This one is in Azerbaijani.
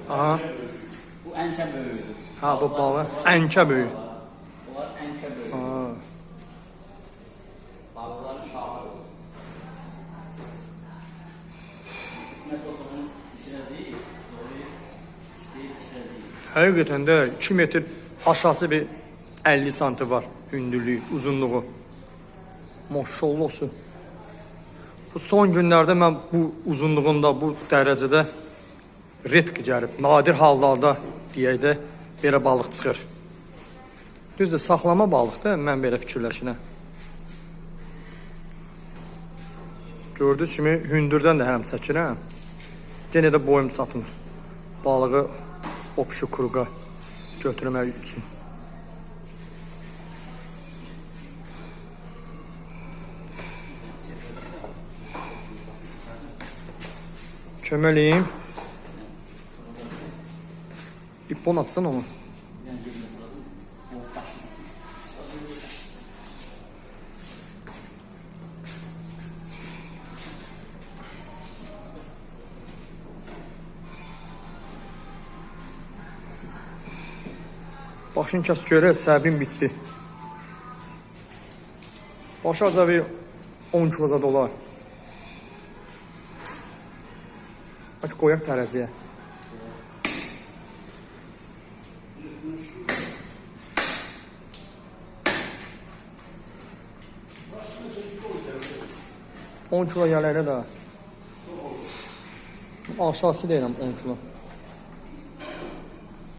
Aha. Bu ənkə böyüdür. Ha, bu balı ənkə böyük. Bunlar ənkə böyüdür. Ha. Balıqların şahı. İsmət oturun pişirəcəyik. Doğru işləyib pişirəcəyik. Həqiqətən də 2 metr aşağısı bir 50 santim var hündürlüyü, uzunluğu. Maşallah olsun. Bu son günlərdə mən bu uzunluğunda, bu dərəcədə redk gəlib. Nadir hallarda deyək də belə balıq çıxır. Düzdür, saxlama balıqdır, mən belə fikirləşirəm. Gördüyünüz kimi hündürdən də həm çəkirəm. Yenə də boyum çatmır. Balığı opşu kuruğa götürmək üçün. Köməliyim. İpon atsan onu. Başın kəs görə səbin bitdi. Başı aca bir 10 kiloza dolar. Aç qoyaq tərəziyə. On kilo gələklə də. Aşağısı deyirəm 10 kilo.